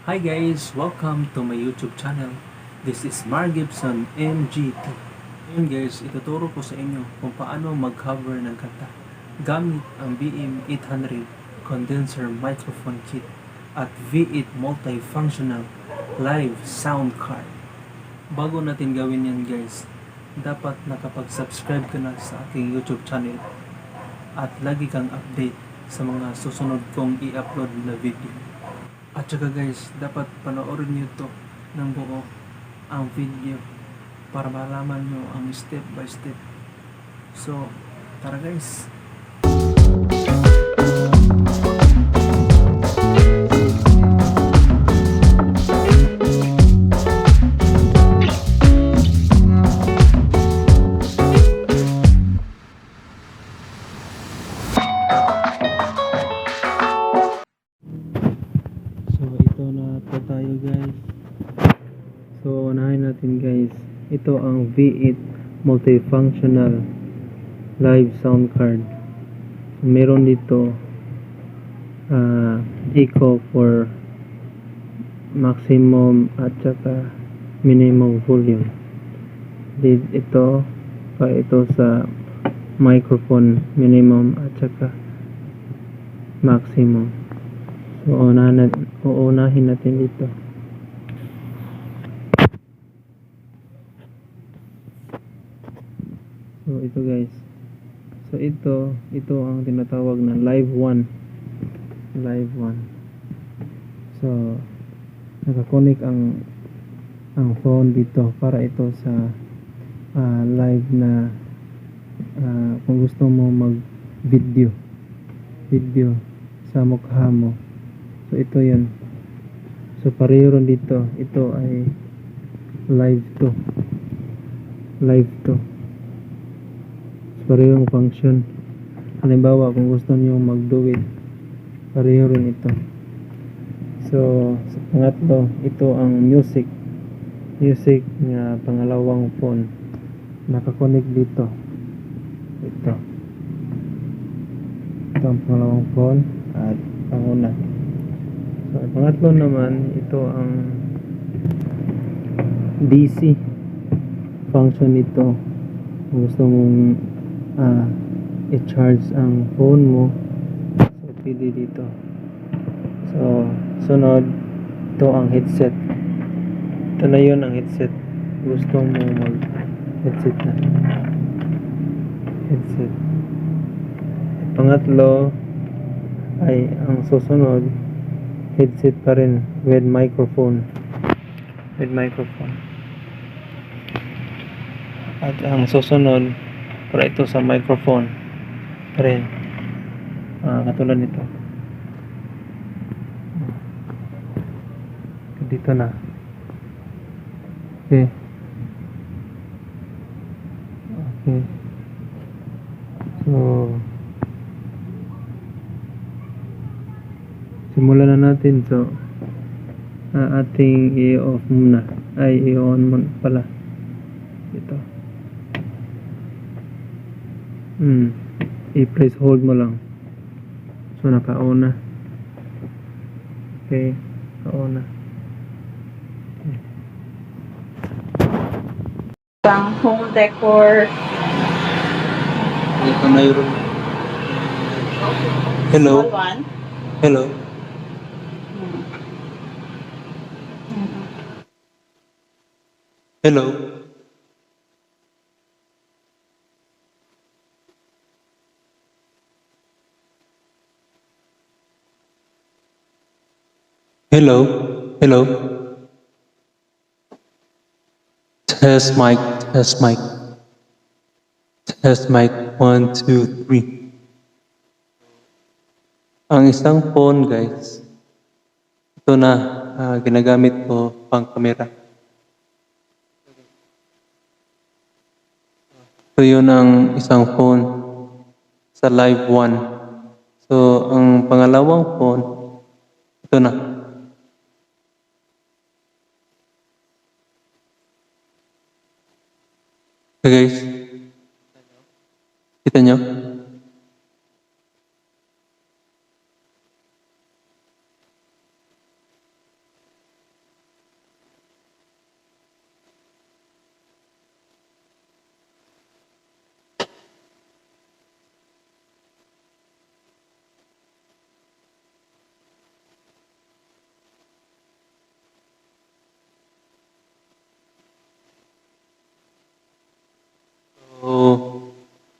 Hi guys! Welcome to my YouTube channel. This is Mar Gibson MGT. Ngayon guys, ituturo ko sa inyo kung paano mag-cover ng kanta gamit ang BM-800 condenser microphone kit at V8 multifunctional live sound card. Bago natin gawin yan guys, dapat nakapag-subscribe ka na sa aking YouTube channel at lagi kang update sa mga susunod kong i-upload na video. At saka guys, dapat panoorin nyo ito ng buo ang video para malaman nyo ang step by step. So, tara guys! So, ito na po tayo guys. So, unahin natin guys. Ito ang V8 multifunctional live sound card. Meron dito echo for maximum at saka minimum volume. Ito sa microphone minimum at saka maximum. So, uunahin natin dito. So, ito guys. So, ito ang tinatawag na live 1. Live 1. So, nakakonik ang phone dito para ito sa live na kung gusto mo mag video sa mukha mo. So, ito yun. So, pareho rin dito. Ito ay live to. So, pareho yung function. Halimbawa, kung gusto niyo mag-do it, pareho rin ito. So, sa pangatlo, ito ang music na pangalawang phone. Nakakonek dito. Ito ang pangalawang phone at panguna. So, pangatlo naman, ito ang DC function nito. Kung gusto mong i-charge ang phone mo, so pili dito. So, sunod, ito ang headset. Ito na yun ang headset. Gusto mo mag-headset na. Headset. At pangatlo, ay ang susunod, headset pa rin with microphone. At ang susunod, para ito sa microphone pa rin. Katulad nito. Dito na. Okay. So, simulan na natin. So, ating i-off muna. I-on muna pala. Ito. I-press hold mo lang. So, naka-on na. Okay. Naka-on na. Pang home decor. Ito na yun. Hello. Small one. Hello. Hello. Hello. Hello. Test mic. 1, 2, 3. Ang isang phone guys, ito na ginagamit ko pang camera. So yun ang isang phone sa live 1. So ang pangalawang phone, ito na. So guys, kita nyo?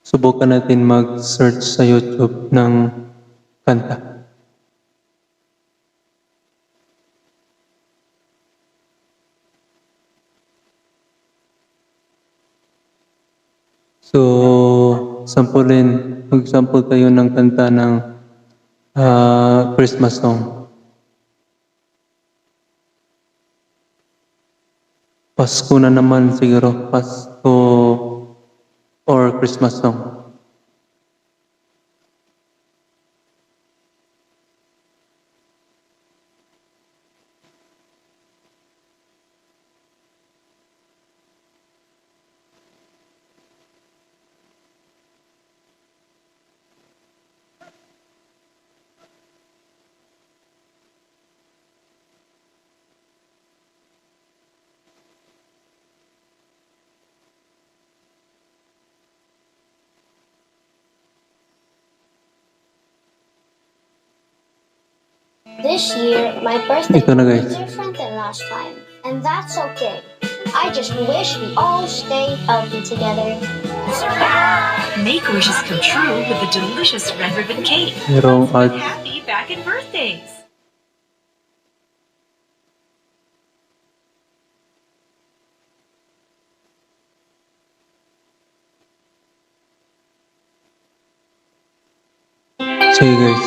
Subukan natin mag-search sa YouTube ng kanta. So, mag-sample tayo ng kanta ng Christmas song. Pasko na naman siguro, Pasko or Christmas song. This year, my birthday Ito na, will guys. be different than last time, and that's okay. I just wish we all stay healthy together. Make wishes come true with the delicious red ribbon cake. Merong Let's ads. get happy back in birthdays. Sige guys.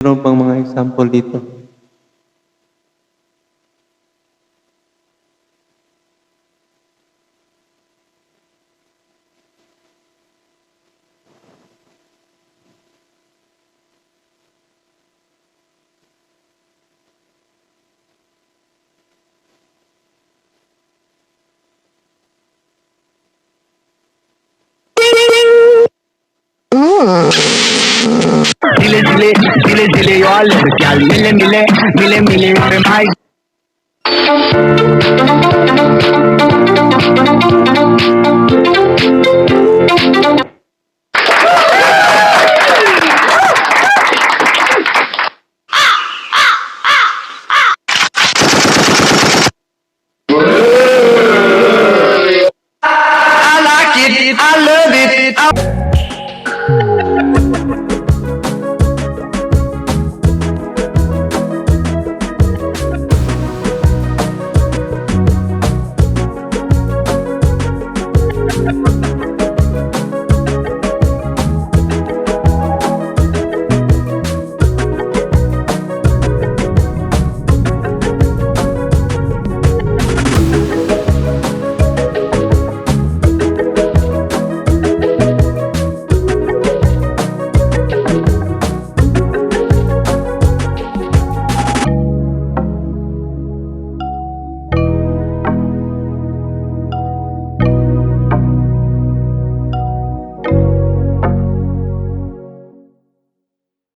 Meron pang mga example dito. Dile dile, dile dile yo al comercial. Mile mile, mile mile, my